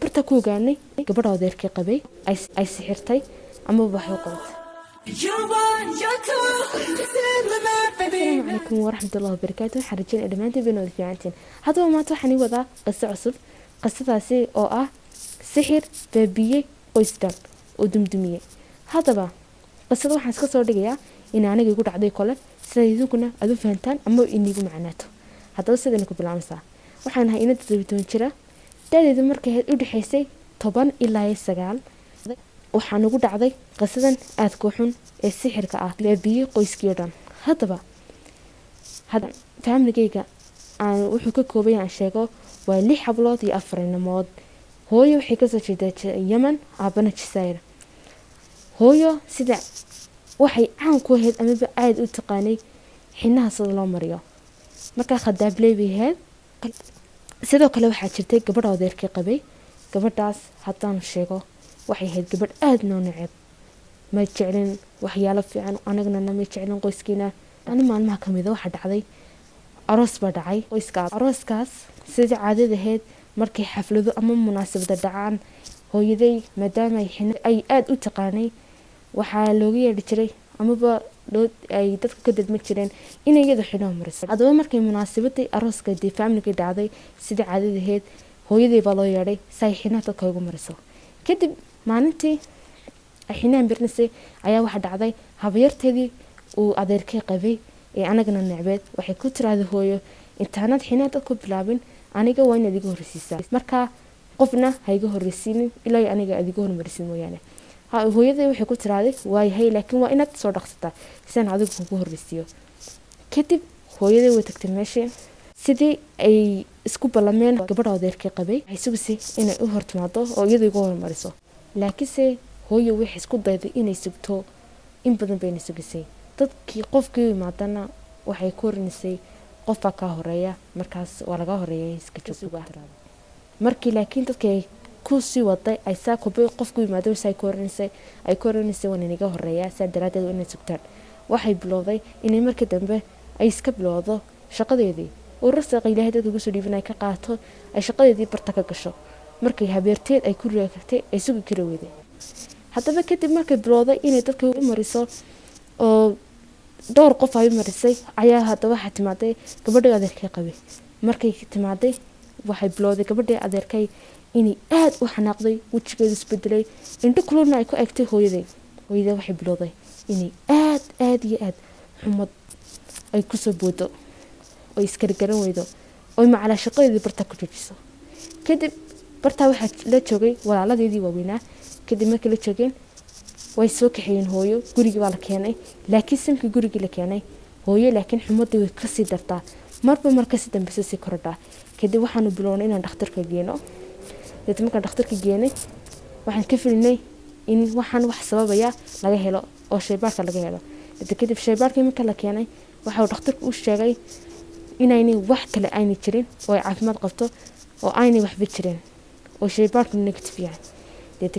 barta ku ogaanay gabadha adeerkay qabay ay sixirtay ama wax u qabatay. السلام عليكم ورحمة الله وبركاته. حرجين إدمانتي بنود فيعنتين هذا ما توحني وضع قصة عصب قصة سي أو سحر بابية قيستان ودمدمية. هذا بقى قصة واحد قصة ورقية إن أنا يقول عدي كله سيدو كنا أدو فهمتان أما إني جو معناته. هذا وصل إنك بالعمسة وحنا هنا تزوجون شرا تالي ذمر كهاد ودي حيسي طبعا إلا يسجال وحنا نقول عدي قصة أذكوحن السحر بابية قيسكيران. هذا بقى هذا فهم لقيقة أنا وحكي كوبي عن شيء ولي حبلاتي أفرن مود هويو حكزة جدة يمن عبنا تسير هويو سدع وحي عن كوهد أما بعد وتقاني حينها صد الله مريا ما كان خداب لي بهذا سيدو كلا واحد شرتي قبل هذا يركي قبي قبل داس حطان الشيء وحي هاد قبل أدنى نعب ما يتعلن وحي يلف عن أنا قلنا ما يتعلن قيسكينا أنا ما المحكمة ذا واحد عضي أروس بدعي قيسكاس أروس كاس سيدي عادة هاد markay xaflado ama munaasabada dhacaan hooyaday maadaama ay aad u taqaanay waxaa looga yeedhi jiray amaba ay dadka ka dadma jireen inay iyada xidho mariso. Hadaba markay munaasabadii arooska family-ga dhacday sida caadadaheed hooyaday baa loo yeedhay si ay xidho dadka ugu mariso. Kadib maalintii ay xidhaan birnisay ayaa waxa dhacday habayarteedii uu adeerkay qabay ee anagana necbeed waxay ku tiraahday hooyo intaanad xidhaan dadku bilaabin aniga waa in adiga horreysiisaa marka qofna ha iga horreysiinin ilaa aniga adiga hormarisiin mooyaane. hooyaday waxay ku tiraahday waayahay laakiin waa inaad soo dhaqsataa si aan adigu kugu horreysiiyo. kadib hooyaday way tagtay meeshii sidii ay isku ballameen gabadha adeerkay qabay ay sugisay inay u hortimaado oo iyadu iga hormariso laakiinse hooyo waxay isku dayday inay sugto in badan bayna sugisay dadkii qofkii imaadana waxay ku hornisay qofka ka horeeya markaas waa laga horeeyay iska joogba markii laakiin dadkay ku sii waday ay saakobay qofku yimaado say koorinaysa waan inaga horeeya saa daraadeed inay sugtaan waxay bilowday inay markii dambe ay iska bilowdo shaqadeedii oo rasaq ilaahay dadka ugu soo dhiibinay ka qaato ay shaqadeedii barta ka gasho markii habeerteed ay ku reegtay ay sugi kara weeday. haddaba kadib markay bilowday inay dadka u mariso oo dhowr qof ay marisay ayaa haddaba waxa timaaday gabadha adeerkay qabay markay timaaday waxay bilowday gabadha adeerkay inay aad u xanaaqday wajigeedu isbedelay inta kulana ay ku egtay hooyaday waxay bilowday inay aad iyo aad xumad ay ku soo boodo oo iska garan weydo oo macala shaqadeedii barta ku joojiso. kadib barta waxa la joogay walaaladeedii waaweynaa kadib markii la joogeen way soo kaxeen hooyo guriga waa la keenay laakiin simkii guriga la keenay hooyo laakiin xumadii way ka sii dartaa marka si dambe sii kordhaa. kadib waxaanu bilownay inaan dhakhtarka geeno dadka markaan dhakhtarka geenay waxaan ka filinay in waxaan wax sababaya laga helo oo shaybaarka laga helo. kadib shaybaarkii marka la keenay waxa uu dhakhtarku u sheegay inaanay wax kale aanay jirin oo ay caafimaad qabto oo aanay waxba jirin oo shaybaarku negative yahay.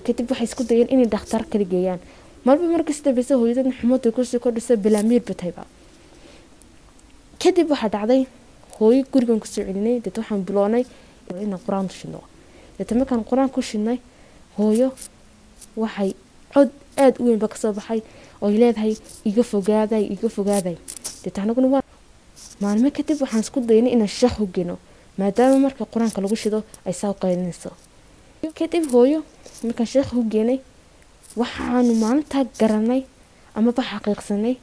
kadib waxay isku dayeen inay dhakhtar kala geeyaan marka sida bese hooyadana xumadu ku soo kordhisay bilaamiir batayba. kadib waxa dhacday hooyo gurigan ku soo celinay dad waxaan bilownay inaan quraan shino markaan quraan ku shinay hooyo waxay cod aad u weyn ba ka soo baxay oo leedahay iga fogaaday anaguna waa maalmo kadib waxaan isku daynay inaan shaah u geeno maadaama marka quraanka lagu shido ay soo qaynayso. kadib hooyo markaan shaah u geenay waxaanu maalinta garanay ama ba xaqiiqsanay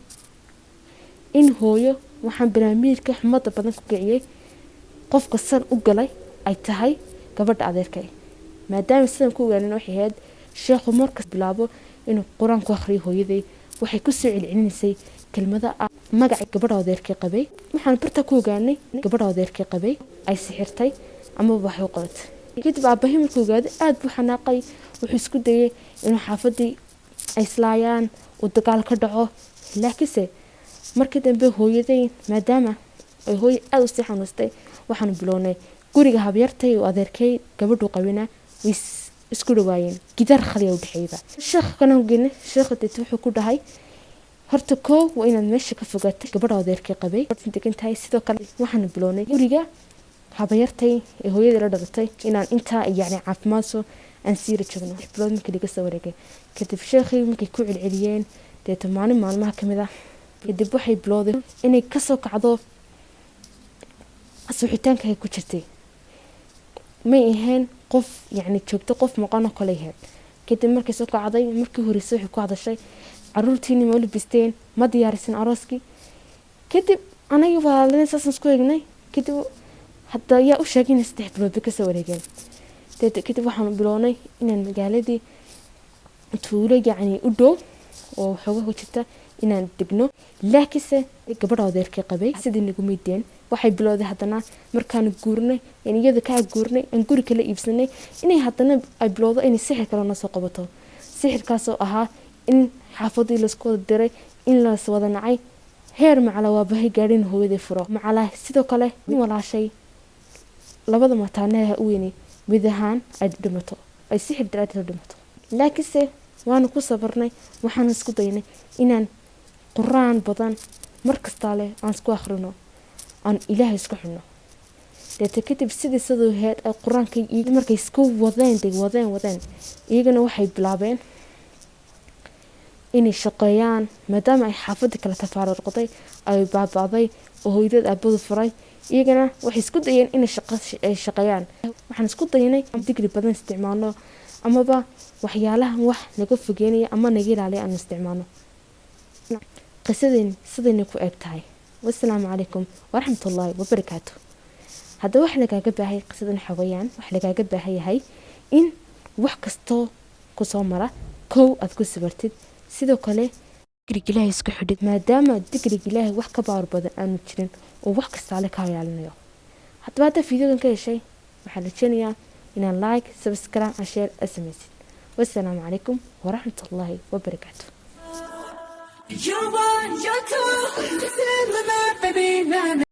in hooyo waxaan barnaamijka xumada badan ku kiciyay qofka san u galay ay tahay gabadha adeerkay maadaama sidan ku ogaanay waxay ahayd sheekhu markas bilaabo inuu quraan ku akhriyo hooyaday waxay ku soo celcelinaysay kelmada magaca gabadha adeerkay qabay. waxaan barta ku ogaanay gabadha adeerkay qabay ay sixirtay ama wax u qabatay. kadib aabbahay markuu ogaaday aad buu xanaaqay wuxuu isku dayay inuu xaafadii ay islaayaan uu dagaal ka dhaco laakiinse markii dambe hooyaday maadaama ay hooyo aad u sii xanuustay waxaanu bilownay guriga habyartay oo adeerkay gabadhu qabina way isku dhawaayeen gidar khaliya u dhaxeeyda. sheekh kana hogeene sheekhadeed wuxuu ku dhahay horta koo waa inaad meesha ka fogaatay gabadha adeerkay qabay degan tahay sidoo kale waxaanu bilownay guriga habayartay ee hooyadii la dhalatay inaan intaa yacni caafimaad soo aan siira joogno bilood markii laga soo wareegay kadib sheekhii markay ku celceliyeen deeta maalmaha ka mid ah kadib waxay bilowday inay kasoo kacdo suuxitaanka ay ku jirtay may ahayn qof yacni joogto qof maqano kale ahayd kadib markay soo kacday markii horeysa waxay ku hadashay caruurtiini ma u labisteen ma diyaarisan arooskii kadib anaga walaalin saasaan isku eegnay kadib hadda yaa u sheegay inay 3 bilood kasoo wareegeen kadib waxaan bilownay inaan magaaladii tuulo yacni u dhow oo xoogaa ku jirta inaan degno laakiinse gabadha adeerkay qabay sidii nagu meydeen waxay bilowday haddana markaan guurnay in iyada ka guurnay aan guri kala iibsanay inay haddana ay bilowdo inay sixir kale na soo qabato sixirkaas oo ahaa in xaafadii la isku wada diray in la wada nacay heer macala waa bahay gaadhin hooyadii furo macala sidoo kale in walaashay labada mataanaha u weynay mid ahaan ay dhimato ay sixir daraaddeed dhimato laakiinse waanu ku sabarnay waxaan isku daynay inaan quraan badan markasta leh aan isku akhrino aan ilaahay isku xidhno kadib sidoo heed ay quraanka markay isku wadeen iyagana waxay bilaabeen inay shaqeeyaan maadaama ay xaafadda kala tafaaruqday ay baabaaday oo hooyadad aabadu furay iyagana waxay isku dayeen inay shaqeeyaan waxaan isku daynay digri badan isticmaalno amaba waxyaalaha wax naga fogeynaya ama naga ilaaliya aan isticmaalno qisadeen sidayna ku eg tahay wassalaamu calaykum waraxmatullaahi wabarakaatuh hadda wax lagaaga baahay qisadan xawayaan wax lagaaga baahan yahay in wax kastoo ku soo mara kow aad ku sabartid sidoo kale digriga ilaahay isku xidhid maadaama digriga ilaahay wax ka baar badan aanu jirin oo wax kasta le kaa ilaalinayo hadda fiidiyogan ka heshay waxaan rajeynayaa inaan like subscribe and share samaysid wassalaamu calaykum waraxmatullaahi wabarakaatuh. You're one, you're two, this is my life, baby.